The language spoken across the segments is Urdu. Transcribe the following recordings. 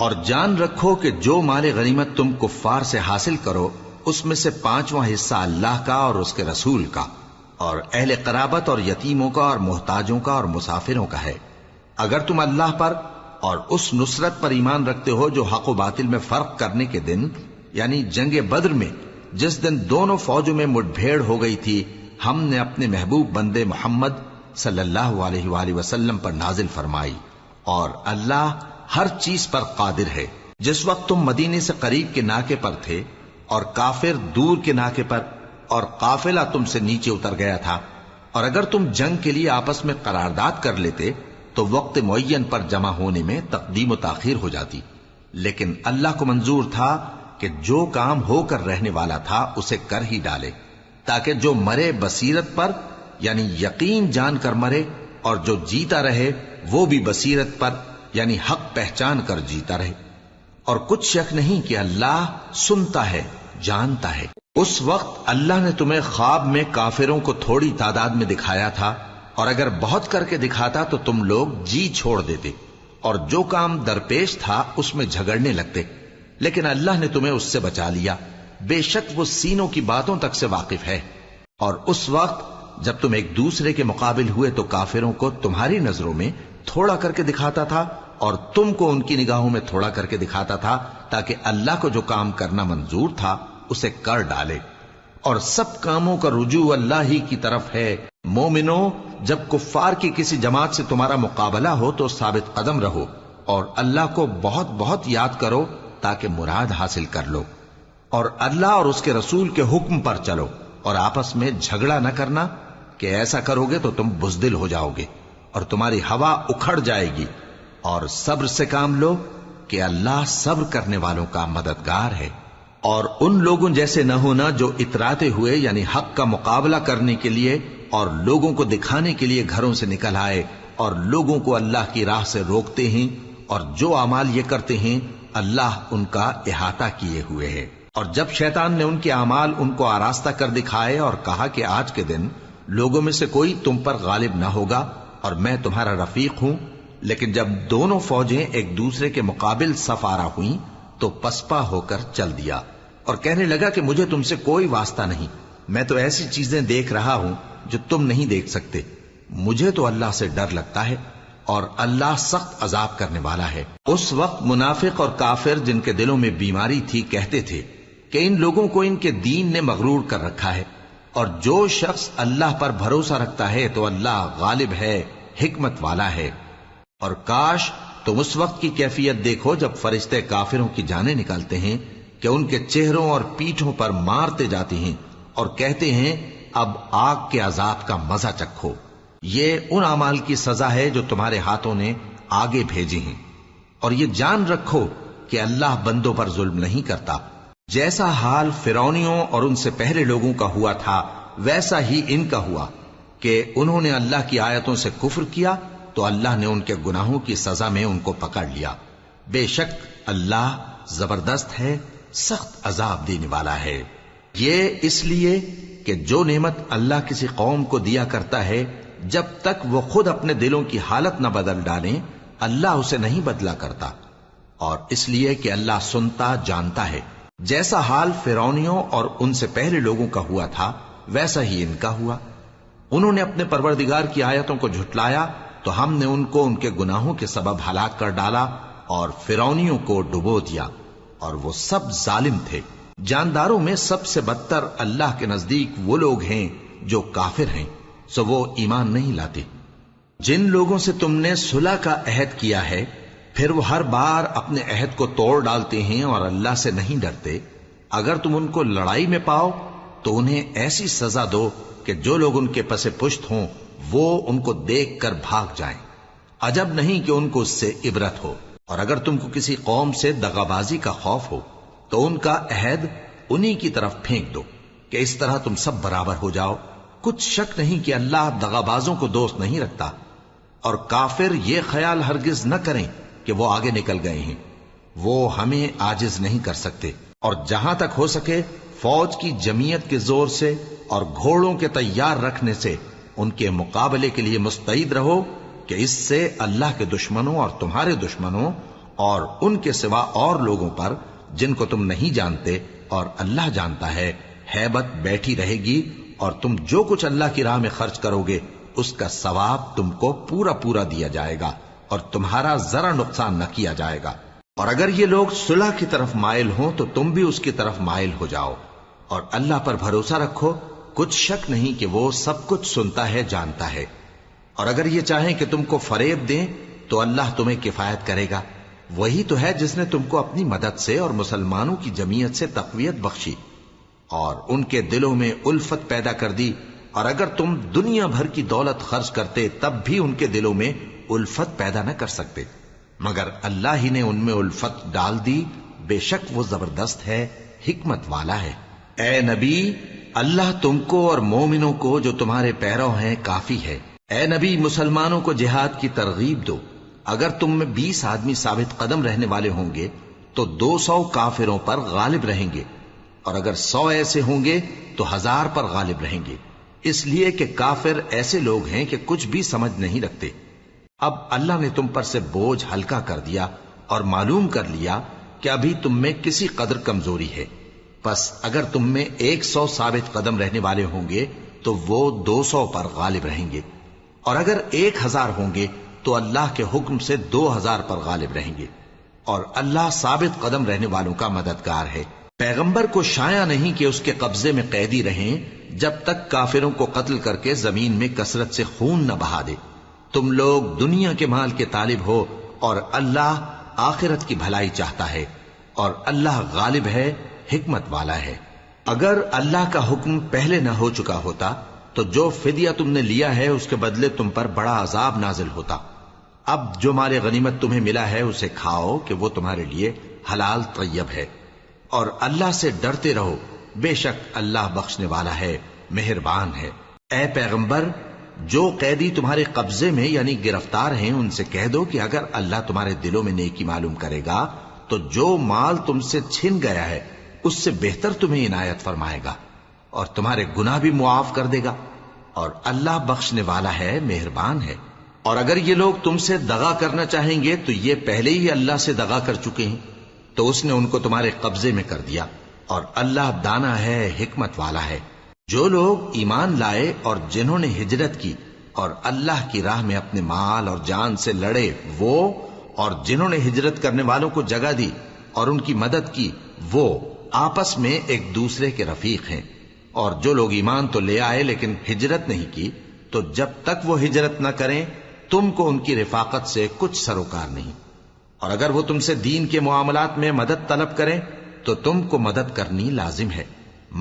اور جان رکھو کہ جو مال غنیمت تم کفار سے حاصل کرو اس میں سے 5واں حصہ اللہ کا اور اس کے رسول کا اور اہل قرابت اور یتیموں کا اور محتاجوں کا اور مسافروں کا ہے۔ اگر تم اللہ پر اور اس نصرت پر ایمان رکھتے ہو جو حق و باطل میں فرق کرنے کے دن یعنی جنگ بدر میں جس دن دونوں فوجوں میں مٹ بھیڑ ہو گئی تھی ہم نے اپنے محبوب بندے محمد صلی اللہ علیہ وآلہ وسلم پر نازل فرمائی، اور اللہ ہر چیز پر قادر ہے۔ جس وقت تم مدینے سے قریب کے ناکے پر تھے اور کافر دور کے ناکے پر اور قافلہ تم سے نیچے اتر گیا تھا، اور اگر تم جنگ کے لیے آپس میں قرارداد کر لیتے تو وقت معین پر جمع ہونے میں تقدیم و تاخیر ہو جاتی، لیکن اللہ کو منظور تھا کہ جو کام ہو کر رہنے والا تھا اسے کر ہی ڈالے، تاکہ جو مرے بصیرت پر یعنی یقین جان کر مرے، اور جو جیتا رہے وہ بھی بصیرت پر یعنی حق پہچان کر جیتا رہے۔ اور کچھ شک نہیں کہ اللہ سنتا ہے، جانتا ہے۔ اس وقت اللہ نے تمہیں خواب میں کافروں کو تھوڑی تعداد میں دکھایا تھا، اور اگر بہت کر کے دکھاتا تو تم لوگ جی چھوڑ دیتے اور جو کام درپیش تھا اس میں جھگڑنے لگتے، لیکن اللہ نے تمہیں اس سے بچا لیا، بے شک وہ سینوں کی باتوں تک سے واقف ہے۔ اور اس وقت جب تم ایک دوسرے کے مقابل ہوئے تو کافروں کو تمہاری نظروں میں تھوڑا کر کے دکھاتا تھا اور تم کو ان کی نگاہوں میں تھوڑا کر کے دکھاتا تھا، تاکہ اللہ کو جو کام کرنا منظور تھا اسے کر ڈالے، اور سب کاموں کا رجوع اللہ ہی کی طرف ہے۔ مومنو، جب کفار کی کسی جماعت سے تمہارا مقابلہ ہو تو ثابت قدم رہو اور اللہ کو بہت بہت یاد کرو تاکہ مراد حاصل کر لو، اور اللہ اور اس کے رسول کے حکم پر چلو، اور آپس میں جھگڑا نہ کرنا کہ ایسا کرو گے تو تم بزدل ہو جاؤ گے اور تمہاری ہوا اکھڑ جائے گی، اور صبر سے کام لو کہ اللہ صبر کرنے والوں کا مددگار ہے۔ اور ان لوگوں جیسے نہ ہونا جو اتراتے ہوئے یعنی حق کا مقابلہ کرنے کے لیے اور لوگوں کو دکھانے کے لیے گھروں سے نکل آئے اور لوگوں کو اللہ کی راہ سے روکتے ہیں، اور جو اعمال یہ کرتے ہیں اللہ ان کا احاطہ کیے ہوئے ہے۔ اور جب شیطان نے ان کے اعمال ان کو آراستہ کر دکھائے اور کہا کہ آج کے دن لوگوں میں سے کوئی تم پر غالب نہ ہوگا اور میں تمہارا رفیق ہوں، لیکن جب دونوں فوجیں ایک دوسرے کے مقابل صف آرا ہوئیں تو پسپا ہو کر چل دیا اور کہنے لگا کہ مجھے تم سے کوئی واسطہ نہیں، میں تو ایسی چیزیں دیکھ رہا ہوں جو تم نہیں دیکھ سکتے، مجھے تو اللہ سے ڈر لگتا ہے اور اللہ سخت عذاب کرنے والا ہے۔ اس وقت منافق اور کافر جن کے دلوں میں بیماری تھی کہتے تھے کہ ان لوگوں کو ان کے دین نے مغرور کر رکھا ہے، اور جو شخص اللہ پر بھروسہ رکھتا ہے تو اللہ غالب ہے، حکمت والا ہے۔ اور کاش تم اس وقت کی کیفیت دیکھو جب فرشتے کافروں کی جانیں نکالتے ہیں کہ ان کے چہروں اور پیٹھوں پر مارتے جاتے ہیں اور کہتے ہیں اب آگ کے عذاب کا مزہ چکھو، یہ ان اعمال کی سزا ہے جو تمہارے ہاتھوں نے آگے بھیجی ہیں۔ اور یہ جان رکھو کہ اللہ بندوں پر ظلم نہیں کرتا، جیسا حال فرعونیوں اور ان سے پہلے لوگوں کا ہوا تھا ویسا ہی ان کا ہوا کہ انہوں نے اللہ کی آیتوں سے کفر کیا تو اللہ نے ان کے گناہوں کی سزا میں ان کو پکڑ لیا، بے شک اللہ زبردست ہے، سخت عذاب دینے والا ہے۔ یہ اس لیے کہ جو نعمت اللہ کسی قوم کو دیا کرتا ہے جب تک وہ خود اپنے دلوں کی حالت نہ بدل ڈالیں اللہ اسے نہیں بدلا کرتا، اور اس لیے کہ اللہ سنتا جانتا ہے۔ جیسا حال فرعونیوں اور ان سے پہلے لوگوں کا ہوا تھا ویسا ہی ان کا ہوا، انہوں نے اپنے پروردگار کی آیتوں کو جھٹلایا تو ہم نے ان کو ان کے گناہوں کے سبب ہلاک کر ڈالا اور فرعونیوں کو ڈبو دیا، اور وہ سب ظالم تھے۔ جانداروں میں سب سے بدتر اللہ کے نزدیک وہ لوگ ہیں جو کافر ہیں، سو وہ ایمان نہیں لاتے۔ جن لوگوں سے تم نے صلح کا عہد کیا ہے پھر وہ ہر بار اپنے عہد کو توڑ ڈالتے ہیں اور اللہ سے نہیں ڈرتے، اگر تم ان کو لڑائی میں پاؤ تو انہیں ایسی سزا دو کہ جو لوگ ان کے پس پشت ہوں وہ ان کو دیکھ کر بھاگ جائیں، عجب نہیں کہ ان کو اس سے عبرت ہو۔ اور اگر تم کو کسی قوم سے دغابازی کا خوف ہو تو ان کا عہد انہی کی طرف پھینک دو کہ اس طرح تم سب برابر ہو جاؤ، کچھ شک نہیں کہ اللہ دغابازوں کو دوست نہیں رکھتا۔ اور کافر یہ خیال ہرگز نہ کریں کہ وہ آگے نکل گئے ہیں، وہ ہمیں عاجز نہیں کر سکتے، اور جہاں تک ہو سکے فوج کی جمعیت کے زور سے اور گھوڑوں کے تیار رکھنے سے ان کے مقابلے کے لیے مستعد رہو کہ اس سے اللہ کے دشمنوں اور تمہارے دشمنوں اور ان کے سوا اور لوگوں پر جن کو تم نہیں جانتے اور اللہ جانتا ہے ہیبت بیٹھی رہے گی، اور تم جو کچھ اللہ کی راہ میں خرچ کرو گے اس کا ثواب تم کو پورا پورا دیا جائے گا اور تمہارا ذرا نقصان نہ کیا جائے گا۔ اور اگر یہ لوگ صلح کی طرف مائل ہوں تو تم بھی اس کی طرف مائل ہو جاؤ، اور اللہ پر بھروسہ رکھو، کچھ شک نہیں کہ وہ سب کچھ سنتا ہے، جانتا ہے۔ اور اگر یہ چاہیں کہ تم کو فریب دیں تو اللہ تمہیں کفایت کرے گا، وہی تو ہے جس نے تم کو اپنی مدد سے اور مسلمانوں کی جمعیت سے تقویت بخشی اور ان کے دلوں میں الفت پیدا کر دی، اور اگر تم دنیا بھر کی دولت خرچ کرتے تب بھی ان کے دلوں میں الفت پیدا نہ کر سکتے، مگر اللہ ہی نے ان میں الفت ڈال دی، بے شک وہ زبردست ہے، حکمت والا ہے۔ اے نبی، اللہ تم کو اور مومنوں کو جو تمہارے پیرو ہیں کافی ہے۔ اے نبی، مسلمانوں کو جہاد کی ترغیب دو۔ اگر تم میں 20 آدمی ثابت قدم رہنے والے ہوں گے تو 200 کافروں پر غالب رہیں گے، اور اگر 100 ایسے ہوں گے تو 1000 پر غالب رہیں گے، اس لیے کہ کافر ایسے لوگ ہیں کہ کچھ بھی سمجھ نہیں رکھتے۔ اب اللہ نے تم پر سے بوجھ ہلکا کر دیا اور معلوم کر لیا کہ ابھی تم میں کسی قدر کمزوری ہے، پس اگر تم میں 100 ثابت قدم رہنے والے ہوں گے تو وہ 200 پر غالب رہیں گے، اور اگر 1000 ہوں گے تو اللہ کے حکم سے 2000 پر غالب رہیں گے، اور اللہ ثابت قدم رہنے والوں کا مددگار ہے۔ پیغمبر کو شایع نہیں کہ اس کے قبضے میں قیدی رہیں جب تک کافروں کو قتل کر کے زمین میں کثرت سے خون نہ بہا دے۔ تم لوگ دنیا کے مال کے طالب ہو اور اللہ آخرت کی بھلائی چاہتا ہے، اور اللہ غالب ہے، حکمت والا ہے۔ اگر اللہ کا حکم پہلے نہ ہو چکا ہوتا تو جو فدیہ تم نے لیا ہے اس کے بدلے تم پر بڑا عذاب نازل ہوتا۔ اب جو مال غنیمت تمہیں ملا ہے اسے کھاؤ کہ وہ تمہارے لیے حلال طیب ہے، اور اللہ سے ڈرتے رہو، بے شک اللہ بخشنے والا ہے، مہربان ہے۔ اے پیغمبر، جو قیدی تمہارے قبضے میں یعنی گرفتار ہیں ان سے کہہ دو کہ اگر اللہ تمہارے دلوں میں نیکی معلوم کرے گا تو جو مال تم سے چھن گیا ہے اس سے بہتر تمہیں عنایت فرمائے گا اور تمہارے گناہ بھی معاف کر دے گا، اور اللہ بخشنے والا ہے، مہربان ہے۔ اور اگر یہ لوگ تم سے دغا کرنا چاہیں گے تو یہ پہلے ہی اللہ سے دغا کر چکے ہیں، تو اس نے ان کو تمہارے قبضے میں کر دیا، اور اللہ دانا ہے، حکمت والا ہے۔ جو لوگ ایمان لائے اور جنہوں نے ہجرت کی اور اللہ کی راہ میں اپنے مال اور جان سے لڑے، وہ اور جنہوں نے ہجرت کرنے والوں کو جگہ دی اور ان کی مدد کی، وہ آپس میں ایک دوسرے کے رفیق ہیں۔ اور جو لوگ ایمان تو لے آئے لیکن ہجرت نہیں کی، تو جب تک وہ ہجرت نہ کریں تم کو ان کی رفاقت سے کچھ سروکار نہیں، اور اگر وہ تم سے دین کے معاملات میں مدد طلب کریں تو تم کو مدد کرنی لازم ہے،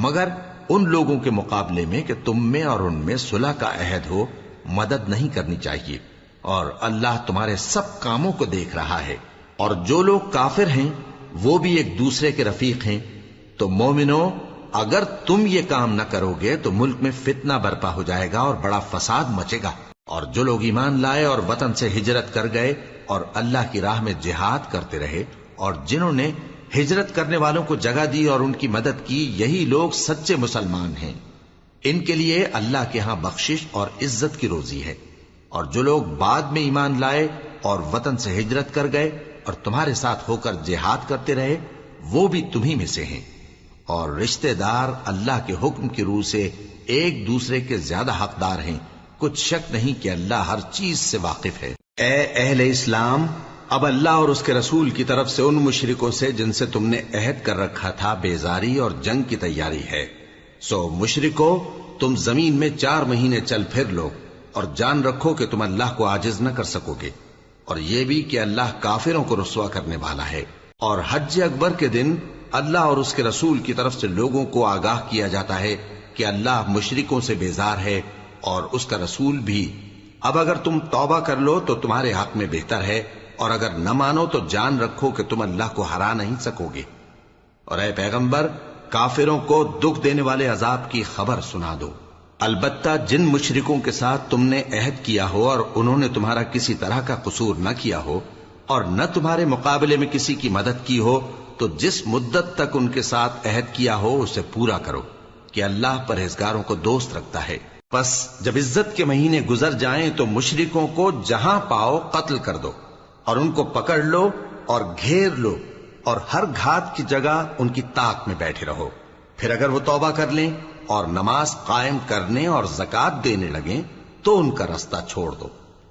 مگر ان لوگوں کے مقابلے میں کہ تم میں اور ان میں صلح کا عہد ہو مدد نہیں کرنی چاہیے، اور اللہ تمہارے سب کاموں کو دیکھ رہا ہے۔ اور جو لوگ کافر ہیں وہ بھی ایک دوسرے کے رفیق ہیں۔ تو مومنو، اگر تم یہ کام نہ کرو گے تو ملک میں فتنہ برپا ہو جائے گا اور بڑا فساد مچے گا۔ اور جو لوگ ایمان لائے اور وطن سے ہجرت کر گئے اور اللہ کی راہ میں جہاد کرتے رہے، اور جنہوں نے ہجرت کرنے والوں کو جگہ دی اور ان کی مدد کی، یہی لوگ سچے مسلمان ہیں۔ ان کے لیے اللہ کے ہاں بخشش اور عزت کی روزی ہے۔ اور جو لوگ بعد میں ایمان لائے اور وطن سے ہجرت کر گئے اور تمہارے ساتھ ہو کر جہاد کرتے رہے، وہ بھی تمہیں میں سے ہیں۔ اور رشتہ دار اللہ کے حکم کی روح سے ایک دوسرے کے زیادہ حقدار ہیں، کچھ شک نہیں کہ اللہ ہر چیز سے واقف ہے۔ اے اہل اسلام، اب اللہ اور اس کے رسول کی طرف سے ان مشرکوں سے جن سے تم نے عہد کر رکھا تھا بیزاری اور جنگ کی تیاری ہے۔ سو مشرکو، تم زمین میں 4 مہینے چل پھر لو اور جان رکھو کہ تم اللہ کو عاجز نہ کر سکو گے، اور یہ بھی کہ اللہ کافروں کو رسوا کرنے والا ہے۔ اور حج اکبر کے دن اللہ اور اس کے رسول کی طرف سے لوگوں کو آگاہ کیا جاتا ہے کہ اللہ مشرکوں سے بیزار ہے اور اس کا رسول بھی۔ اب اگر تم توبہ کر لو تو تمہارے حق میں بہتر ہے، اور اگر نہ مانو تو جان رکھو کہ تم اللہ کو ہرا نہیں سکو گے۔ اور اے پیغمبر، کافروں کو دکھ دینے والے عذاب کی خبر سنا دو۔ البتہ جن مشرکوں کے ساتھ تم نے عہد کیا ہو اور انہوں نے تمہارا کسی طرح کا قصور نہ کیا ہو اور نہ تمہارے مقابلے میں کسی کی مدد کی ہو، تو جس مدت تک ان کے ساتھ عہد کیا ہو اسے پورا کرو، کہ اللہ پرہیزگاروں کو دوست رکھتا ہے۔ پس جب عزت کے مہینے گزر جائیں تو مشرکوں کو جہاں پاؤ قتل کر دو، اور ان کو پکڑ لو، اور گھیر لو اور ہر گھات کی جگہ ان کی طاق میں بیٹھے رہو. پھر اگر وہ توبہ کر لیں اور نماز قائم کرنے اور زکات دینے لگیں تو ان کا رستہ چھوڑ دو.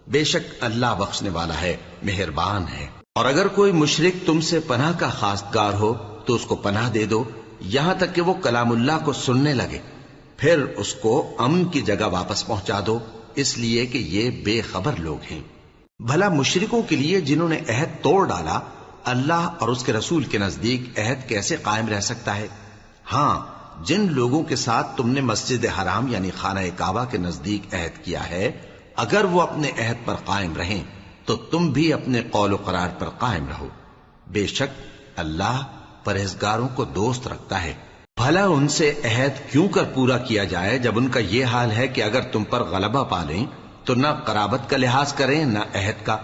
بے شک اللہ بخشنے والا ہے، مہربان ہے. اور اگر کوئی مشرک تم سے پناہ کا خواستگار ہو تو اس کو پناہ دے دو یہاں تک کہ وہ کلام اللہ کو سننے لگے. پھر اس کو امن کی جگہ واپس پہنچا دو، اس لیے کہ یہ بے خبر لوگ ہیں. بھلا مشرکوں کے لیے جنہوں نے عہد توڑ ڈالا اللہ اور اس کے رسول کے نزدیک عہد کیسے قائم رہ سکتا ہے؟ ہاں، جن لوگوں کے ساتھ تم نے مسجد حرام یعنی خانہ کعبہ کے نزدیک عہد کیا ہے، اگر وہ اپنے عہد پر قائم رہیں تو تم بھی اپنے قول و قرار پر قائم رہو. بے شک اللہ پرہیزگاروں کو دوست رکھتا ہے. بھلا ان سے عہد کیوں کر پورا کیا جائے جب ان کا یہ حال ہے کہ اگر تم پر غلبہ پالیں تو نہ قرابت کا لحاظ کریں نہ عہد کا.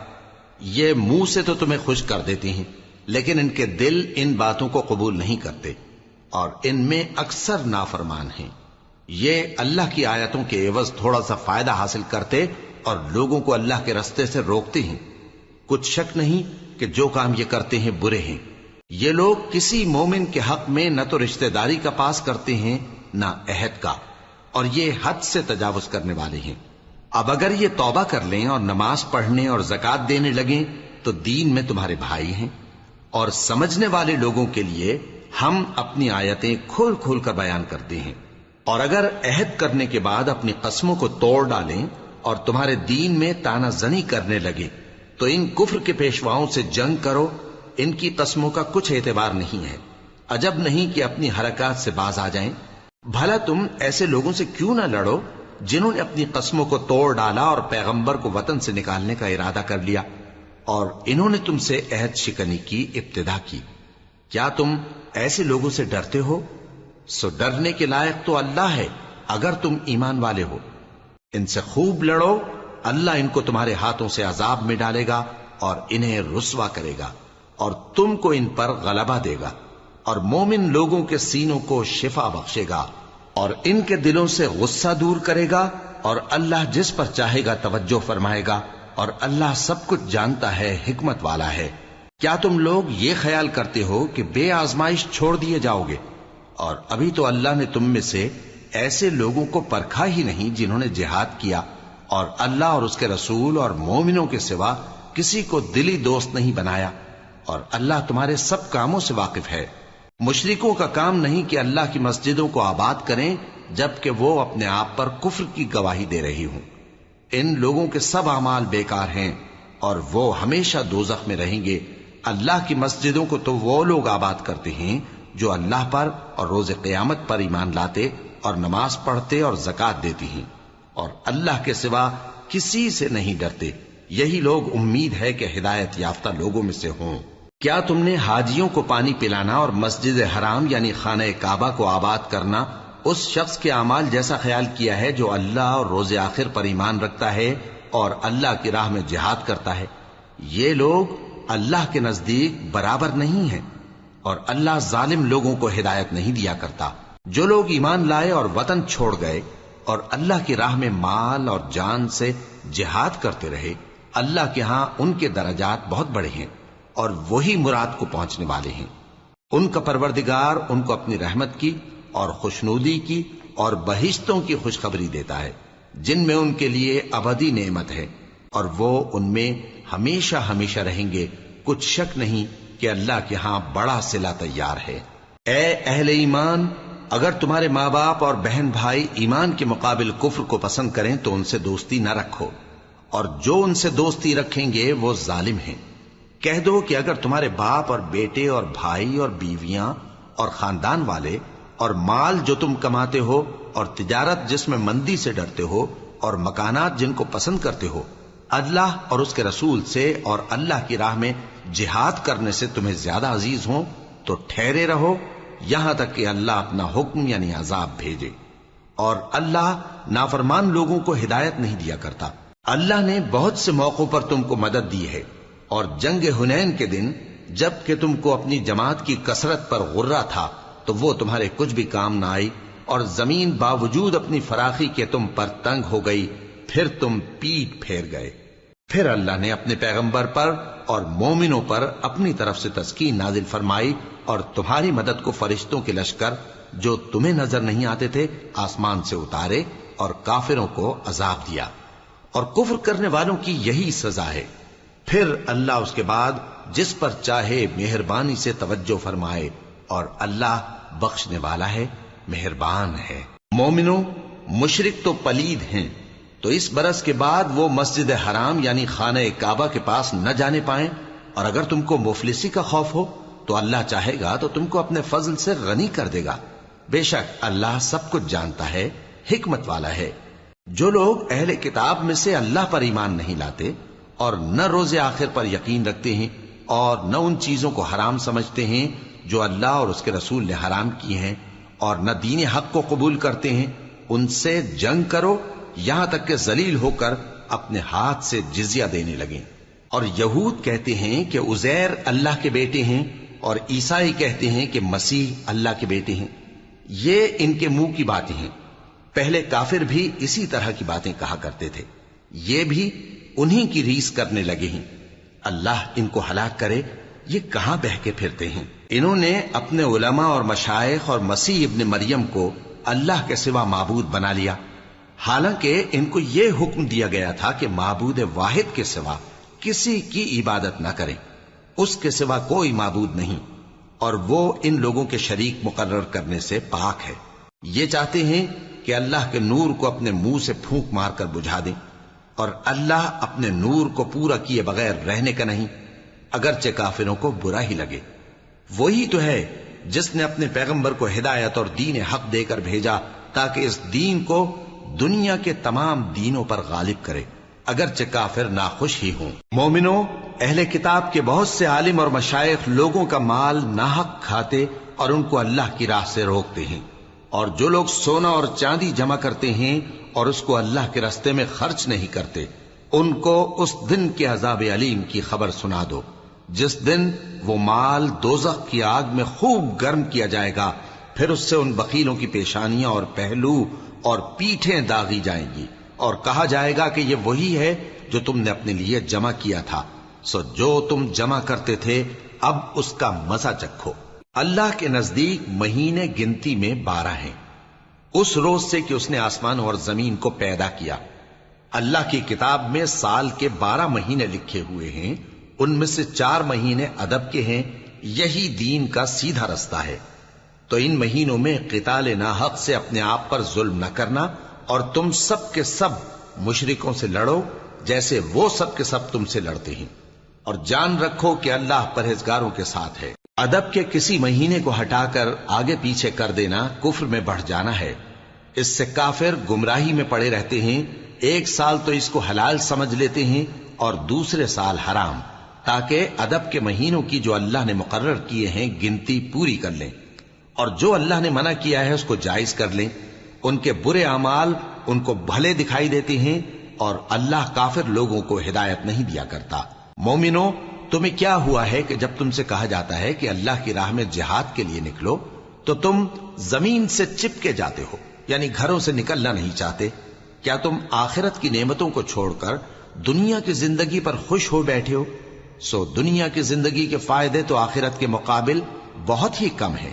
یہ منہ سے تو تمہیں خوش کر دیتی ہیں لیکن ان کے دل ان باتوں کو قبول نہیں کرتے اور ان میں اکثر نافرمان ہیں. یہ اللہ کی آیتوں کے عوض تھوڑا سا فائدہ حاصل کرتے اور لوگوں کو اللہ کے رستے سے روکتے ہیں. کچھ شک نہیں کہ جو کام یہ کرتے ہیں برے ہیں. یہ لوگ کسی مومن کے حق میں نہ تو رشتہ داری کا پاس کرتے ہیں نہ عہد کا، اور یہ حد سے تجاوز کرنے والے ہیں. اب اگر یہ توبہ کر لیں اور نماز پڑھنے اور زکات دینے لگیں تو دین میں تمہارے بھائی ہیں. اور سمجھنے والے لوگوں کے لیے ہم اپنی آیتیں کھول کھول کر بیان کرتے ہیں. اور اگر عہد کرنے کے بعد اپنی قسموں کو توڑ ڈالیں اور تمہارے دین میں تانا زنی کرنے لگے تو ان کفر کے پیشواؤں سے جنگ کرو. ان کی قسموں کا کچھ اعتبار نہیں ہے. عجب نہیں کہ اپنی حرکات سے باز آ جائیں. بھلا تم ایسے لوگوں سے کیوں نہ لڑو جنہوں نے اپنی قسموں کو توڑ ڈالا اور پیغمبر کو وطن سے نکالنے کا ارادہ کر لیا اور انہوں نے تم سے عہد شکنی کی ابتدا کی. کیا تم ایسے لوگوں سے ڈرتے ہو؟ سو ڈرنے کے لائق تو اللہ ہے اگر تم ایمان والے ہو. ان سے خوب لڑو، اللہ ان کو تمہارے ہاتھوں سے عذاب میں ڈالے گا اور انہیں رسوا کرے گا اور تم کو ان پر غلبہ دے گا اور مومن لوگوں کے سینوں کو شفا بخشے گا اور ان کے دلوں سے غصہ دور کرے گا اور اللہ جس پر چاہے گا توجہ فرمائے گا اور اللہ سب کچھ جانتا ہے، حکمت والا ہے. کیا تم لوگ یہ خیال کرتے ہو کہ بے آزمائش چھوڑ دیے جاؤ گے؟ اور ابھی تو اللہ نے تم میں سے ایسے لوگوں کو پرکھا ہی نہیں جنہوں نے جہاد کیا اور اللہ اور اس کے رسول اور مومنوں کے سوا کسی کو دلی دوست نہیں بنایا. اور اللہ تمہارے سب کاموں سے واقف ہے. مشرکوں کا کام نہیں کہ اللہ کی مسجدوں کو آباد کریں جبکہ وہ اپنے آپ پر کفر کی گواہی دے رہی ہوں. ان لوگوں کے سب اعمال بیکار ہیں اور وہ ہمیشہ دوزخ میں رہیں گے. اللہ کی مسجدوں کو تو وہ لوگ آباد کرتے ہیں جو اللہ پر اور روز قیامت پر ایمان لاتے اور نماز پڑھتے اور زکات دیتی ہیں اور اللہ کے سوا کسی سے نہیں ڈرتے. یہی لوگ امید ہے کہ ہدایت یافتہ لوگوں میں سے ہوں. کیا تم نے حاجیوں کو پانی پلانا اور مسجد حرام یعنی خانہ کعبہ کو آباد کرنا اس شخص کے اعمال جیسا خیال کیا ہے جو اللہ اور روز آخر پر ایمان رکھتا ہے اور اللہ کی راہ میں جہاد کرتا ہے؟ یہ لوگ اللہ کے نزدیک برابر نہیں ہیں اور اللہ ظالم لوگوں کو ہدایت نہیں دیا کرتا. جو لوگ ایمان لائے اور وطن چھوڑ گئے اور اللہ کی راہ میں مال اور جان سے جہاد کرتے رہے، اللہ کے ہاں ان کے درجات بہت بڑے ہیں اور وہی مراد کو پہنچنے والے ہیں. ان کا پروردگار ان کو اپنی رحمت کی اور خوشنودی کی اور بہشتوں کی خوشخبری دیتا ہے جن میں ان کے لیے ابدی نعمت ہے اور وہ ان میں ہمیشہ ہمیشہ رہیں گے. کچھ شک نہیں کہ اللہ کے ہاں بڑا صلہ تیار ہے. اے اہل ایمان، اگر تمہارے ماں باپ اور بہن بھائی ایمان کے مقابل کفر کو پسند کریں تو ان سے دوستی نہ رکھو، اور جو ان سے دوستی رکھیں گے وہ ظالم ہیں. کہہ دو کہ اگر تمہارے باپ اور بیٹے اور بھائی اور بیویاں اور خاندان والے اور مال جو تم کماتے ہو اور تجارت جس میں مندی سے ڈرتے ہو اور مکانات جن کو پسند کرتے ہو اللہ اور اس کے رسول سے اور اللہ کی راہ میں جہاد کرنے سے تمہیں زیادہ عزیز ہوں تو ٹھہرے رہو یہاں تک کہ اللہ اپنا حکم یعنی عذاب بھیجے. اور اللہ نافرمان لوگوں کو ہدایت نہیں دیا کرتا. اللہ نے بہت سے موقعوں پر تم کو مدد دی ہے اور جنگ حنین کے دن جب کہ تم کو اپنی جماعت کی کثرت پر غرہ تھا تو وہ تمہارے کچھ بھی کام نہ آئی اور زمین باوجود اپنی فراخی کے تم پر تنگ ہو گئی، پھر تم پیٹ پھیر گئے. پھر اللہ نے اپنے پیغمبر پر اور مومنوں پر اپنی طرف سے تسکین نازل فرمائی اور تمہاری مدد کو فرشتوں کے لشکر جو تمہیں نظر نہیں آتے تھے آسمان سے اتارے اور کافروں کو عذاب دیا، اور کفر کرنے والوں کی یہی سزا ہے۔ پھر اللہ اس کے بعد جس پر چاہے مہربانی سے توجہ فرمائے، اور اللہ بخشنے والا ہے، مہربان ہے۔ مومنوں، مشرک تو پلید ہیں، تو اس برس کے بعد وہ مسجد حرام یعنی خانہ کعبہ کے پاس نہ جانے پائیں، اور اگر تم کو مفلسی کا خوف ہو تو اللہ چاہے گا تو تم کو اپنے فضل سے غنی کر دے گا۔ بے شک اللہ سب کچھ جانتا ہے، حکمت والا ہے۔ جو لوگ اہل کتاب میں سے اللہ پر ایمان نہیں لاتے اور نہ روز آخر پر یقین رکھتے ہیں اور نہ ان چیزوں کو حرام سمجھتے ہیں جو اللہ اور اس کے رسول نے حرام کی ہیں، اور نہ دین حق کو قبول کرتے ہیں، ان سے جنگ کرو یہاں تک کہ ذلیل ہو کر اپنے ہاتھ سے جزیہ دینے لگیں۔ اور یہود کہتے ہیں کہ عزیر اللہ کے بیٹے ہیں، اور عیسائی کہتے ہیں کہ مسیح اللہ کے بیٹے ہیں۔ یہ ان کے منہ کی باتیں ہیں، پہلے کافر بھی اسی طرح کی باتیں کہا کرتے تھے، یہ بھی انہی کی ریس کرنے لگے ہیں۔ اللہ ان کو ہلاک کرے، یہ کہاں بہہ کے پھرتے ہیں۔ انہوں نے اپنے علماء اور مشائخ اور مسیح ابن مریم کو اللہ کے سوا معبود بنا لیا، حالانکہ ان کو یہ حکم دیا گیا تھا کہ معبود واحد کے سوا کسی کی عبادت نہ کریں، اس کے سوا کوئی معبود نہیں، اور وہ ان لوگوں کے شریک مقرر کرنے سے پاک ہے۔ یہ چاہتے ہیں کہ اللہ کے نور کو اپنے منہ سے پھونک مار کر بجھا دیں، اور اللہ اپنے نور کو پورا کیے بغیر رہنے کا نہیں، اگرچہ کافروں کو برا ہی لگے۔ وہی تو ہے جس نے اپنے پیغمبر کو ہدایت اور دین حق دے کر بھیجا تاکہ اس دین کو دنیا کے تمام دینوں پر غالب کرے، اگرچہ کافر ناخوش ہی ہوں۔ مومنوں، اہل کتاب کے بہت سے عالم اور مشائخ لوگوں کا مال ناحق کھاتے اور ان کو اللہ کی راہ سے روکتے ہیں، اور جو لوگ سونا اور چاندی جمع کرتے ہیں اور اس کو اللہ کے راستے میں خرچ نہیں کرتے، ان کو اس دن کے عذاب علیم کی خبر سنا دو، جس دن وہ مال دوزخ کی آگ میں خوب گرم کیا جائے گا، پھر اس سے ان بخیلوں کی پیشانیاں اور پہلو اور پیٹھیں داغی جائیں گی، اور کہا جائے گا کہ یہ وہی ہے جو تم نے اپنے لیے جمع کیا تھا، سو جو تم جمع کرتے تھے اب اس کا مزہ چکھو۔ اللہ کے نزدیک مہینے گنتی میں 12 ہیں، اس روز سے کہ اس نے آسمان اور زمین کو پیدا کیا۔ اللہ کی کتاب میں سال کے 12 مہینے لکھے ہوئے ہیں، ان میں سے 4 مہینے ادب کے ہیں، یہی دین کا سیدھا رستہ ہے۔ تو ان مہینوں میں قتال ناحق سے اپنے آپ پر ظلم نہ کرنا، اور تم سب کے سب مشرکوں سے لڑو جیسے وہ سب کے سب تم سے لڑتے ہیں، اور جان رکھو کہ اللہ پرہیزگاروں کے ساتھ ہے۔ ادب کے کسی مہینے کو ہٹا کر آگے پیچھے کر دینا کفر میں بڑھ جانا ہے، اس سے کافر گمراہی میں پڑے رہتے ہیں۔ ایک سال تو اس کو حلال سمجھ لیتے ہیں اور دوسرے سال حرام، تاکہ ادب کے مہینوں کی جو اللہ نے مقرر کیے ہیں گنتی پوری کر لیں، اور جو اللہ نے منع کیا ہے اس کو جائز کر لیں۔ ان کے برے اعمال ان کو بھلے دکھائی دیتے ہیں، اور اللہ کافر لوگوں کو ہدایت نہیں دیا کرتا۔ مومنوں، تمہیں کیا ہوا ہے کہ جب تم سے کہا جاتا ہے کہ اللہ کی راہ میں جہاد کے لیے نکلو تو تم زمین سے چپکے جاتے ہو، یعنی گھروں سے نکلنا نہیں چاہتے؟ کیا تم آخرت کی نعمتوں کو چھوڑ کر دنیا کی زندگی پر خوش ہو بیٹھے ہو؟ سو دنیا کی زندگی کے فائدے تو آخرت کے مقابل بہت ہی کم ہے۔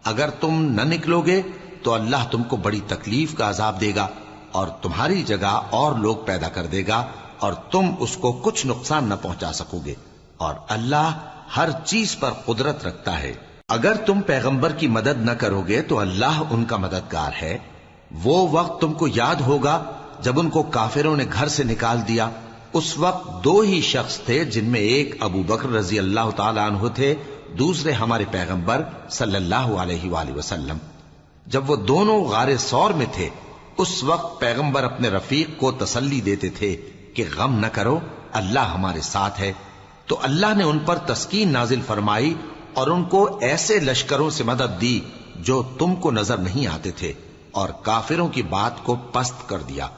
اگر تم نہ نکلو گے تو اللہ تم کو بڑی تکلیف کا عذاب دے گا، اور تمہاری جگہ اور لوگ پیدا کر دے گا، اور تم اس کو کچھ نقصان نہ پہنچا سکو گے، اور اللہ ہر چیز پر قدرت رکھتا ہے۔ اگر تم پیغمبر کی مدد نہ کرو گے تو اللہ ان کا مددگار ہے۔ وہ وقت تم کو یاد ہوگا جب ان کو کافروں نے گھر سے نکال دیا، اس وقت 2 ہی شخص تھے، جن میں ایک ابو بکر رضی اللہ تعالی عنہ تھے، دوسرے ہمارے پیغمبر صلی اللہ علیہ وآلہ وسلم۔ جب وہ دونوں غار ثور میں تھے، اس وقت پیغمبر اپنے رفیق کو تسلی دیتے تھے کہ غم نہ کرو، اللہ ہمارے ساتھ ہے۔ تو اللہ نے ان پر تسکین نازل فرمائی اور ان کو ایسے لشکروں سے مدد دی جو تم کو نظر نہیں آتے تھے، اور کافروں کی بات کو پست کر دیا،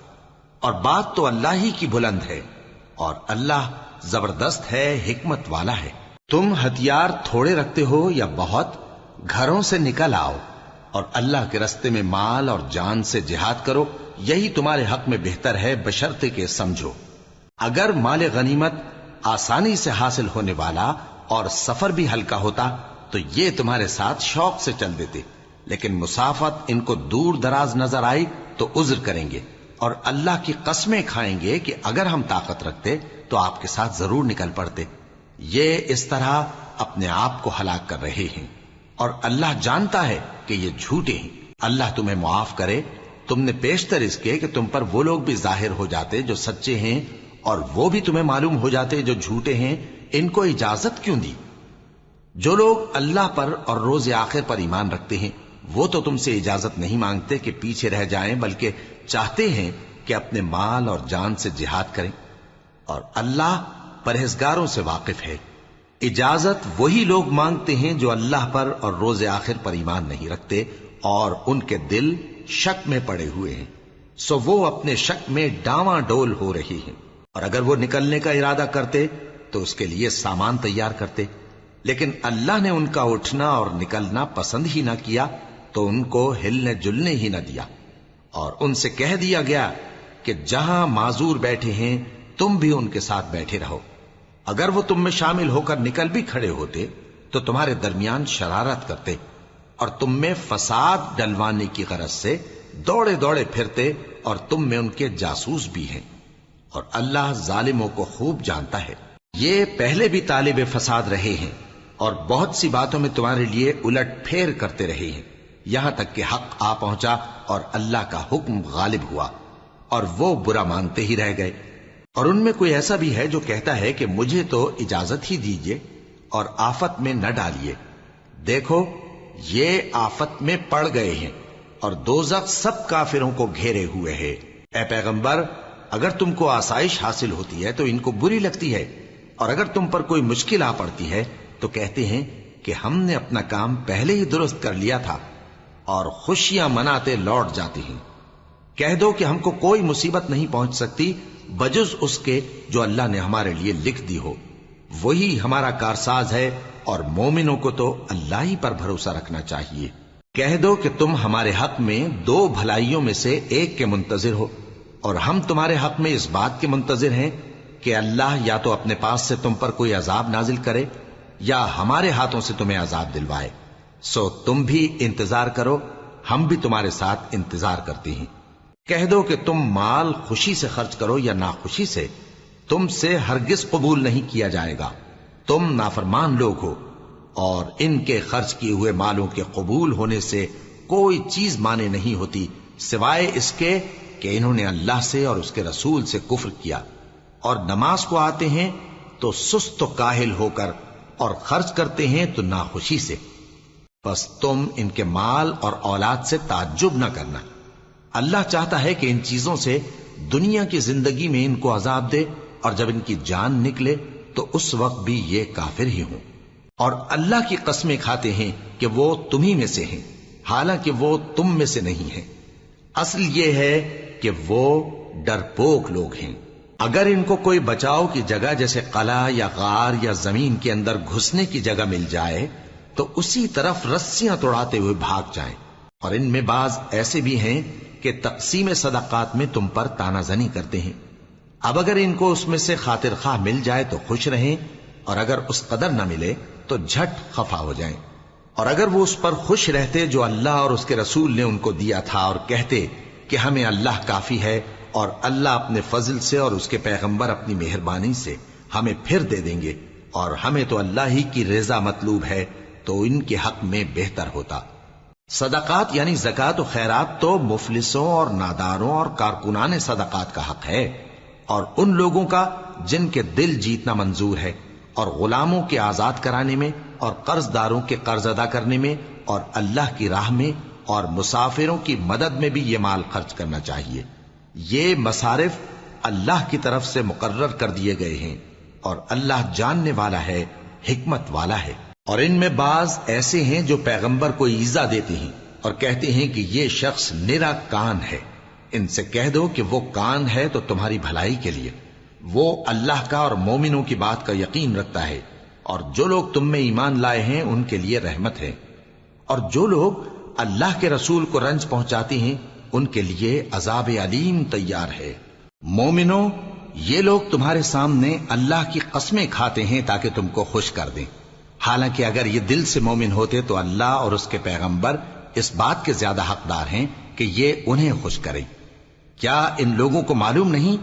اور بات تو اللہ ہی کی بلند ہے، اور اللہ زبردست ہے، حکمت والا ہے۔ تم ہتھیار تھوڑے رکھتے ہو یا بہت، گھروں سے نکل آؤ اور اللہ کے راستے میں مال اور جان سے جہاد کرو، یہی تمہارے حق میں بہتر ہے، بشرطے کہ سمجھو۔ اگر مال غنیمت آسانی سے حاصل ہونے والا اور سفر بھی ہلکا ہوتا تو یہ تمہارے ساتھ شوق سے چل دیتے، لیکن مسافت ان کو دور دراز نظر آئی تو عذر کریں گے اور اللہ کی قسمیں کھائیں گے کہ اگر ہم طاقت رکھتے تو آپ کے ساتھ ضرور نکل پڑتے۔ یہ اس طرح اپنے آپ کو ہلاک کر رہے ہیں اور اللہ جانتا ہے کہ یہ جھوٹے ہیں۔ اللہ تمہیں معاف کرے، تم نے پیشتر اس کے کہ تم پر وہ لوگ بھی ظاہر ہو جاتے جو سچے ہیں اور وہ بھی تمہیں معلوم ہو جاتے جو جھوٹے ہیں، ان کو اجازت کیوں دی؟ جو لوگ اللہ پر اور روز آخر پر ایمان رکھتے ہیں وہ تو تم سے اجازت نہیں مانگتے کہ پیچھے رہ جائیں، بلکہ چاہتے ہیں کہ اپنے مال اور جان سے جہاد کریں، اور اللہ پرہیزگاروں سے واقف ہے۔ اجازت وہی لوگ مانگتے ہیں جو اللہ پر اور روز آخر پر ایمان نہیں رکھتے اور ان کے دل شک میں پڑے ہوئے ہیں، سو وہ اپنے شک میں ڈاواں ڈول ہو رہی ہیں، اور اگر وہ نکلنے کا ارادہ کرتے تو اس کے لیے سامان تیار کرتے، لیکن اللہ نے ان کا اٹھنا اور نکلنا پسند ہی نہ کیا تو ان کو ہلنے جلنے ہی نہ دیا، اور ان سے کہہ دیا گیا کہ جہاں معذور بیٹھے ہیں تم بھی ان کے ساتھ بیٹھے رہو۔ اگر وہ تم میں شامل ہو کر نکل بھی کھڑے ہوتے تو تمہارے درمیان شرارت کرتے اور تم میں فساد ڈلوانے کی غرض سے دوڑے دوڑے پھرتے، اور تم میں ان کے جاسوس بھی ہیں، اور اللہ ظالموں کو خوب جانتا ہے۔ یہ پہلے بھی طالب فساد رہے ہیں اور بہت سی باتوں میں تمہارے لیے الٹ پھیر کرتے رہے ہیں، یہاں تک کہ حق آ پہنچا اور اللہ کا حکم غالب ہوا اور وہ برا مانتے ہی رہ گئے۔ اور ان میں کوئی ایسا بھی ہے جو کہتا ہے کہ مجھے تو اجازت ہی دیجئے اور آفت میں نہ ڈالیے۔ دیکھو یہ آفت میں پڑ گئے ہیں اور دوزخ سب کافروں کو گھیرے ہوئے ہے۔ اے پیغمبر، اگر تم کو آسائش حاصل ہوتی ہے تو ان کو بری لگتی ہے، اور اگر تم پر کوئی مشکل آ پڑتی ہے تو کہتے ہیں کہ ہم نے اپنا کام پہلے ہی درست کر لیا تھا، اور خوشیاں مناتے لوٹ جاتی ہیں۔ کہہ دو کہ ہم کو کوئی مصیبت نہیں پہنچ سکتی بجز اس کے جو اللہ نے ہمارے لیے لکھ دی ہو، وہی ہمارا کارساز ہے، اور مومنوں کو تو اللہ ہی پر بھروسہ رکھنا چاہیے۔ کہہ دو کہ تم ہمارے حق میں دو بھلائیوں میں سے ایک کے منتظر ہو، اور ہم تمہارے حق میں اس بات کے منتظر ہیں کہ اللہ یا تو اپنے پاس سے تم پر کوئی عذاب نازل کرے یا ہمارے ہاتھوں سے تمہیں عذاب دلوائے، سو تم بھی انتظار کرو، ہم بھی تمہارے ساتھ انتظار کرتے ہیں۔ کہہ دو کہ تم مال خوشی سے خرچ کرو یا ناخوشی سے، تم سے ہرگز قبول نہیں کیا جائے گا، تم نافرمان لوگ ہو، اور ان کے خرچ کیے ہوئے مالوں کے قبول ہونے سے کوئی چیز مانے نہیں ہوتی سوائے اس کے کہ انہوں نے اللہ سے اور اس کے رسول سے کفر کیا، اور نماز کو آتے ہیں تو سست و کاہل ہو کر، اور خرچ کرتے ہیں تو ناخوشی سے۔ بس تم ان کے مال اور اولاد سے تعجب نہ کرنا، اللہ چاہتا ہے کہ ان چیزوں سے دنیا کی زندگی میں ان کو عذاب دے، اور جب ان کی جان نکلے تو اس وقت بھی یہ کافر ہی ہوں، اور اللہ کی قسمیں کھاتے ہیں کہ وہ تمہیں میں سے ہیں، حالانکہ وہ تم میں سے نہیں ہیں۔ اصل یہ ہے کہ وہ ڈرپوک لوگ ہیں۔ اگر ان کو کوئی بچاؤ کی جگہ جیسے قلعہ یا غار یا زمین کے اندر گھسنے کی جگہ مل جائے تو اسی طرف رسیاں توڑاتے ہوئے بھاگ جائیں، اور ان میں بعض ایسے بھی ہیں کہ تقسیم صدقات میں تم پر تانا زنی کرتے ہیں۔ اب اگر ان کو اس میں سے خاطر خواہ مل جائے تو خوش رہیں، اور اگر اس قدر نہ ملے تو جھٹ خفا ہو جائیں، اور اگر وہ اس پر خوش رہتے جو اللہ اور اس کے رسول نے ان کو دیا تھا، اور کہتے کہ ہمیں اللہ کافی ہے اور اللہ اپنے فضل سے اور اس کے پیغمبر اپنی مہربانی سے ہمیں پھر دے دیں گے، اور ہمیں تو اللہ ہی کی رضا مطلوب ہے، تو ان کے حق میں بہتر ہوتا۔ صدقات یعنی زکوٰۃ و خیرات تو مفلسوں اور ناداروں اور کارکنان صدقات کا حق ہے، اور ان لوگوں کا جن کے دل جیتنا منظور ہے، اور غلاموں کے آزاد کرانے میں، اور قرض داروں کے قرض ادا کرنے میں، اور اللہ کی راہ میں، اور مسافروں کی مدد میں بھی یہ مال خرچ کرنا چاہیے۔ یہ مصارف اللہ کی طرف سے مقرر کر دیے گئے ہیں، اور اللہ جاننے والا ہے، حکمت والا ہے۔ اور ان میں بعض ایسے ہیں جو پیغمبر کو ایذا دیتے ہیں اور کہتے ہیں کہ یہ شخص نرا کان ہے۔ ان سے کہہ دو کہ وہ کان ہے تو تمہاری بھلائی کے لیے، وہ اللہ کا اور مومنوں کی بات کا یقین رکھتا ہے، اور جو لوگ تم میں ایمان لائے ہیں ان کے لیے رحمت ہے، اور جو لوگ اللہ کے رسول کو رنج پہنچاتے ہیں ان کے لیے عذاب علیم تیار ہے۔ مومنوں، یہ لوگ تمہارے سامنے اللہ کی قسمیں کھاتے ہیں تاکہ تم کو خوش کر دیں، حالانکہ اگر یہ دل سے مومن ہوتے تو اللہ اور اس کے پیغمبر اس بات کے زیادہ حقدار ہیں کہ یہ انہیں خوش کریں۔ کیا ان لوگوں کو معلوم نہیں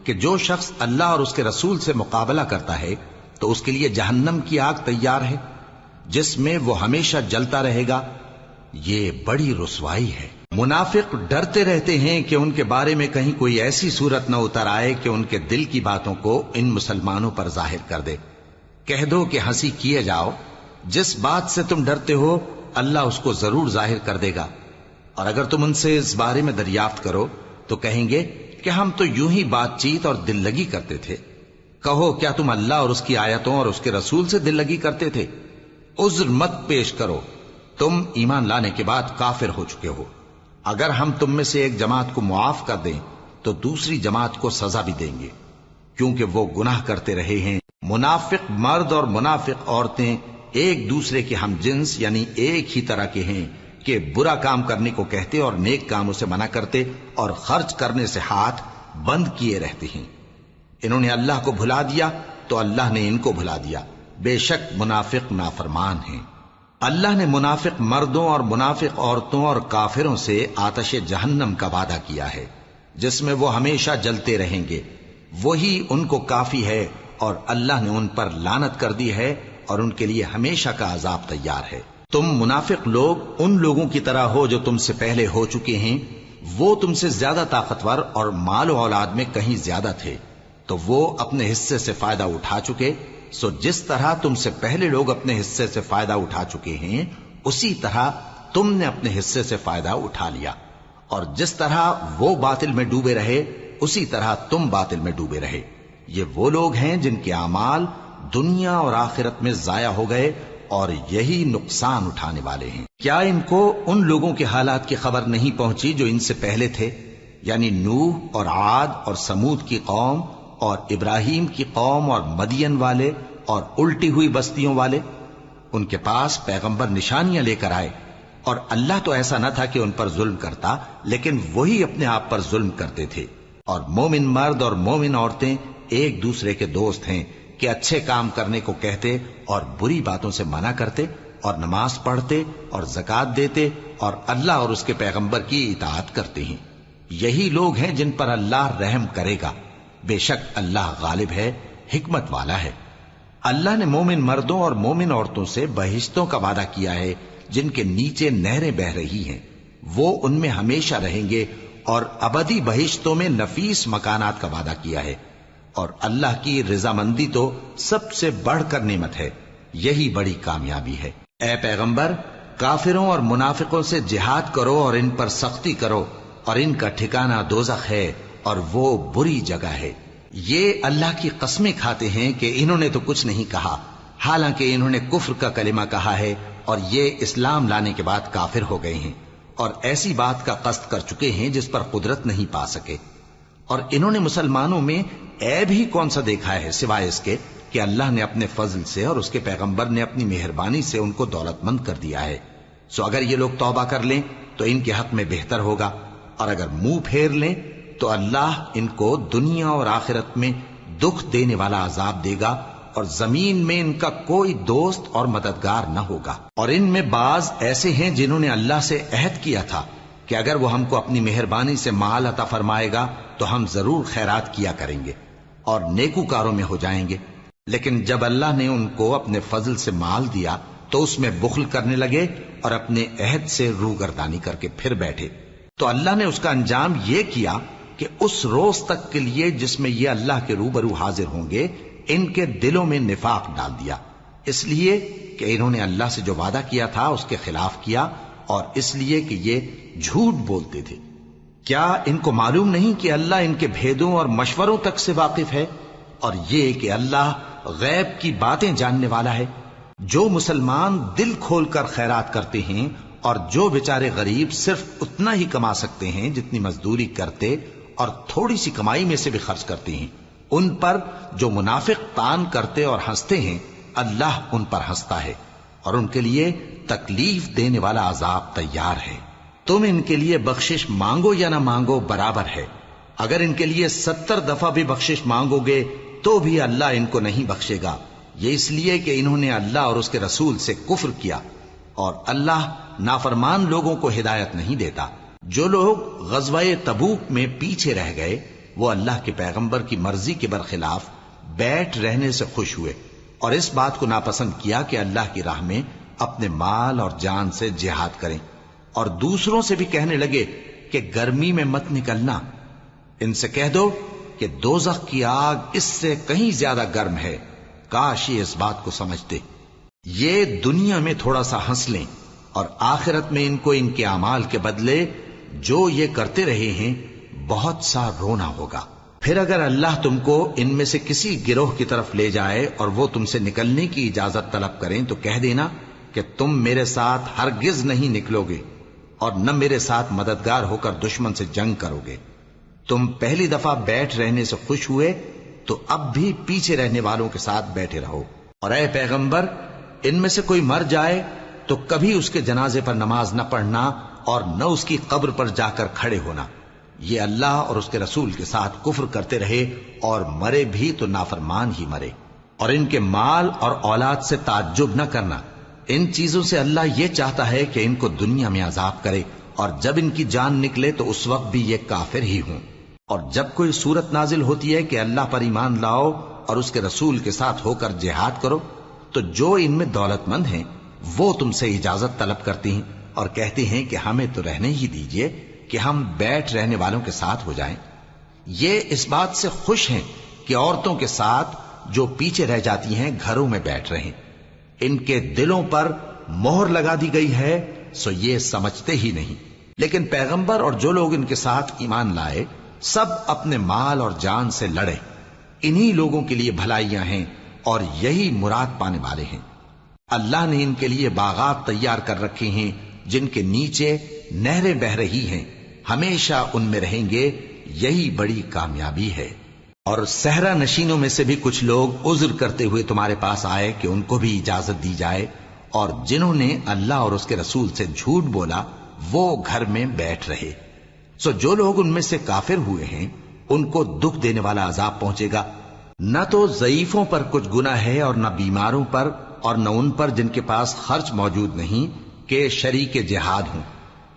کہ جو شخص اللہ اور اس کے رسول سے مقابلہ کرتا ہے تو اس کے لیے جہنم کی آگ تیار ہے جس میں وہ ہمیشہ جلتا رہے گا؟ یہ بڑی رسوائی ہے۔ منافق ڈرتے رہتے ہیں کہ ان کے بارے میں کہیں کوئی ایسی صورت نہ اتر آئے کہ ان کے دل کی باتوں کو ان مسلمانوں پر ظاہر کر دے۔ کہہ دو کہ ہنسی کیے جاؤ، جس بات سے تم ڈرتے ہو اللہ اس کو ضرور ظاہر کر دے گا، اور اگر تم ان سے اس بارے میں دریافت کرو تو کہیں گے کہ ہم تو یوں ہی بات چیت اور دل لگی کرتے تھے۔ کہو کیا تم اللہ اور اس کی آیتوں اور اس کے رسول سے دل لگی کرتے تھے؟ عذر مت پیش کرو، تم ایمان لانے کے بعد کافر ہو چکے ہو۔ اگر ہم تم میں سے ایک جماعت کو معاف کر دیں تو دوسری جماعت کو سزا بھی دیں گے، کیونکہ وہ گناہ کرتے رہے ہیں۔ منافق مرد اور منافق عورتیں ایک دوسرے کے ہم جنس یعنی ایک ہی طرح کے ہیں کہ برا کام کرنے کو کہتے اور نیک کاموں سے منع کرتے اور خرچ کرنے سے ہاتھ بند کیے رہتے ہیں۔ انہوں نے اللہ کو بھلا دیا تو اللہ نے ان کو بھلا دیا، بے شک منافق نافرمان ہیں۔ اللہ نے منافق مردوں اور منافق عورتوں اور کافروں سے آتش جہنم کا وعدہ کیا ہے جس میں وہ ہمیشہ جلتے رہیں گے، وہی ان کو کافی ہے، اور اللہ نے ان پر لعنت کر دی ہے اور ان کے لیے ہمیشہ کا عذاب تیار ہے۔ تم منافق لوگ ان لوگوں کی طرح ہو جو تم سے پہلے ہو چکے ہیں، وہ تم سے زیادہ طاقتور اور مال و اولاد میں کہیں زیادہ تھے، تو وہ اپنے حصے سے فائدہ اٹھا چکے، سو جس طرح تم سے پہلے لوگ اپنے حصے سے فائدہ اٹھا چکے ہیں اسی طرح تم نے اپنے حصے سے فائدہ اٹھا لیا، اور جس طرح وہ باطل میں ڈوبے رہے اسی طرح تم باطل میں ڈوبے رہے۔ یہ وہ لوگ ہیں جن کے اعمال دنیا اور آخرت میں ضائع ہو گئے اور یہی نقصان اٹھانے والے ہیں۔ کیا ان کو ان لوگوں کے حالات کی خبر نہیں پہنچی جو ان سے پہلے تھے، یعنی نوح اور عاد اور سمود کی قوم اور ابراہیم کی قوم اور مدین والے اور الٹی ہوئی بستیوں والے؟ ان کے پاس پیغمبر نشانیاں لے کر آئے، اور اللہ تو ایسا نہ تھا کہ ان پر ظلم کرتا، لیکن وہی اپنے آپ پر ظلم کرتے تھے۔ اور مومن مرد اور مومن عورتیں ایک دوسرے کے دوست ہیں کہ اچھے کام کرنے کو کہتے اور بری باتوں سے منع کرتے اور نماز پڑھتے اور زکوٰۃ دیتے اور اللہ اور اس کے پیغمبر کی اطاعت کرتے ہیں۔ یہی لوگ ہیں جن پر اللہ رحم کرے گا، بے شک اللہ غالب ہے، حکمت والا ہے۔ اللہ نے مومن مردوں اور مومن عورتوں سے بہشتوں کا وعدہ کیا ہے جن کے نیچے نہریں بہ رہی ہیں، وہ ان میں ہمیشہ رہیں گے، اور ابدی بہشتوں میں نفیس مکانات کا وعدہ کیا ہے، اور اللہ کی رضامندی تو سب سے بڑھ کر نعمت ہے، یہی بڑی کامیابی ہے۔ اے پیغمبر، کافروں اور منافقوں سے جہاد کرو اور ان پر سختی کرو، اور ان کا ٹھکانہ دوزخ ہے اور وہ بری جگہ ہے۔ یہ اللہ کی قسمیں کھاتے ہیں کہ انہوں نے تو کچھ نہیں کہا، حالانکہ انہوں نے کفر کا کلمہ کہا ہے اور یہ اسلام لانے کے بعد کافر ہو گئے ہیں، اور ایسی بات کا قصد کر چکے ہیں جس پر قدرت نہیں پا سکے۔ اور انہوں نے مسلمانوں میں عیب ہی کون سا دیکھا ہے سوائے اس کے کہ اللہ نے اپنے فضل سے اور اس کے پیغمبر نے اپنی مہربانی سے ان کو دولت مند کر دیا ہے۔ سو اگر یہ لوگ توبہ کر لیں تو ان کے حق میں بہتر ہوگا، اور اگر منہ پھیر لیں تو اللہ ان کو دنیا اور آخرت میں دکھ دینے والا عذاب دے گا، اور زمین میں ان کا کوئی دوست اور مددگار نہ ہوگا۔ اور ان میں بعض ایسے ہیں جنہوں نے اللہ سے عہد کیا تھا کہ اگر وہ ہم کو اپنی مہربانی سے مال عطا فرمائے گا تو ہم ضرور خیرات کیا کریں گے اور نیکوکاروں میں ہو جائیں گے، لیکن جب اللہ نے ان کو اپنے فضل سے مال دیا تو اس میں بخل کرنے لگے اور اپنے عہد سے روگردانی کر کے پھر بیٹھے، تو اللہ نے اس کا انجام یہ کیا کہ اس روز تک کے لیے جس میں یہ اللہ کے روبرو حاضر ہوں گے ان کے دلوں میں نفاق ڈال دیا، اس لیے کہ انہوں نے اللہ سے جو وعدہ کیا تھا اس کے خلاف کیا، اور اس لیے کہ یہ جھوٹ بولتے تھے۔ کیا ان کو معلوم نہیں کہ اللہ ان کے بھیدوں اور مشوروں تک سے واقف ہے، اور یہ کہ اللہ غیب کی باتیں جاننے والا ہے؟ جو مسلمان دل کھول کر خیرات کرتے ہیں اور جو بیچارے غریب صرف اتنا ہی کما سکتے ہیں جتنی مزدوری کرتے اور تھوڑی سی کمائی میں سے بھی خرچ کرتے ہیں، ان پر جو منافق تان کرتے اور ہنستے ہیں اللہ ان پر ہنستا ہے، اور ان کے لیے تکلیف دینے والا عذاب تیار ہے۔ تم ان کے لیے بخشش مانگو یا نہ مانگو برابر ہے، اگر ان کے لیے 70 دفعہ بھی بخشش مانگو گے تو بھی اللہ ان کو نہیں بخشے گا، یہ اس لیے کہ انہوں نے اللہ اور اس کے رسول سے کفر کیا، اور اللہ نافرمان لوگوں کو ہدایت نہیں دیتا۔ جو لوگ غزوہ تبوک میں پیچھے رہ گئے وہ اللہ کے پیغمبر کی مرضی کے برخلاف بیٹھ رہنے سے خوش ہوئے اور اس بات کو ناپسند کیا کہ اللہ کی راہ میں اپنے مال اور جان سے جہاد کریں، اور دوسروں سے بھی کہنے لگے کہ گرمی میں مت نکلنا، ان سے کہہ دو کہ دوزخ کی آگ اس سے کہیں زیادہ گرم ہے، کاش یہ اس بات کو سمجھتے۔ یہ دنیا میں تھوڑا سا ہنس لیں اور آخرت میں ان کو ان کے اعمال کے بدلے جو یہ کرتے رہے ہیں بہت سا رونا ہوگا۔ پھر اگر اللہ تم کو ان میں سے کسی گروہ کی طرف لے جائے اور وہ تم سے نکلنے کی اجازت طلب کریں تو کہہ دینا کہ تم میرے ساتھ ہرگز نہیں نکلو گے اور نہ میرے ساتھ مددگار ہو کر دشمن سے جنگ کرو گے۔ تم پہلی دفعہ بیٹھ رہنے سے خوش ہوئے تو اب بھی پیچھے رہنے والوں کے ساتھ بیٹھے رہو، اور اے پیغمبر ان میں سے کوئی مر جائے تو کبھی اس کے جنازے پر نماز نہ پڑھنا اور نہ اس کی قبر پر جا کر کھڑے ہونا۔ یہ اللہ اور اس کے رسول کے ساتھ کفر کرتے رہے اور مرے بھی تو نافرمان ہی مرے۔ اور ان کے مال اور اولاد سے تعجب نہ کرنا، ان چیزوں سے اللہ یہ چاہتا ہے کہ ان کو دنیا میں عذاب کرے، اور جب ان کی جان نکلے تو اس وقت بھی یہ کافر ہی ہوں۔ اور جب کوئی صورت نازل ہوتی ہے کہ اللہ پر ایمان لاؤ اور اس کے رسول کے ساتھ ہو کر جہاد کرو، تو جو ان میں دولت مند ہیں وہ تم سے اجازت طلب کرتی ہیں اور کہتے ہیں کہ ہمیں تو رہنے ہی دیجئے کہ ہم بیٹھ رہنے والوں کے ساتھ ہو جائیں۔ یہ اس بات سے خوش ہیں کہ عورتوں کے ساتھ جو پیچھے رہ جاتی ہیں گھروں میں بیٹھ رہیں۔ ان کے دلوں پر مہر لگا دی گئی ہے سو یہ سمجھتے ہی نہیں۔ لیکن پیغمبر اور جو لوگ ان کے ساتھ ایمان لائے سب اپنے مال اور جان سے لڑے، انہی لوگوں کے لیے بھلائیاں ہیں اور یہی مراد پانے والے ہیں۔ اللہ نے ان کے لیے باغات تیار کر رکھے ہیں جن کے نیچے نہریں بہ رہی ہیں، ہمیشہ ان میں رہیں گے، یہی بڑی کامیابی ہے۔ اور صحرا نشینوں میں سے بھی کچھ لوگ عذر کرتے ہوئے تمہارے پاس آئے کہ ان کو بھی اجازت دی جائے، اور جنہوں نے اللہ اور اس کے رسول سے جھوٹ بولا وہ گھر میں بیٹھ رہے۔ سو جو لوگ ان میں سے کافر ہوئے ہیں ان کو دکھ دینے والا عذاب پہنچے گا، نہ تو ضعیفوں پر کچھ گناہ ہے اور نہ بیماروں پر اور نہ ان پر جن کے پاس خرچ موجود نہیں کہ شریک جہاد ہوں،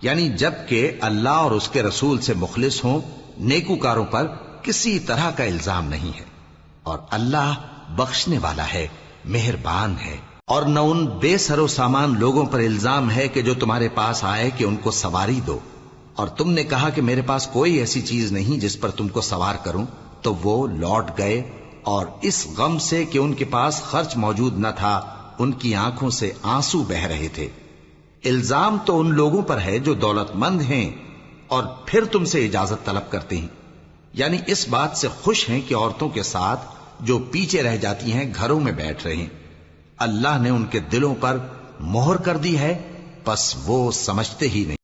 یعنی جب کہ اللہ اور اس کے رسول سے مخلص ہوں، نیکوکاروں پر کسی طرح کا الزام نہیں ہے، اور اللہ بخشنے والا ہے، مہربان ہے۔ اور نہ ان بے سر و سامان لوگوں پر الزام ہے کہ جو تمہارے پاس آئے کہ ان کو سواری دو، اور تم نے کہا کہ میرے پاس کوئی ایسی چیز نہیں جس پر تم کو سوار کروں، تو وہ لوٹ گئے، اور اس غم سے کہ ان کے پاس خرچ موجود نہ تھا ان کی آنکھوں سے آنسو بہ رہے تھے۔ الزام تو ان لوگوں پر ہے جو دولت مند ہیں اور پھر تم سے اجازت طلب کرتے ہیں، یعنی اس بات سے خوش ہیں کہ عورتوں کے ساتھ جو پیچھے رہ جاتی ہیں گھروں میں بیٹھ رہے ہیں۔ اللہ نے ان کے دلوں پر مہر کر دی ہے، پس وہ سمجھتے ہی نہیں۔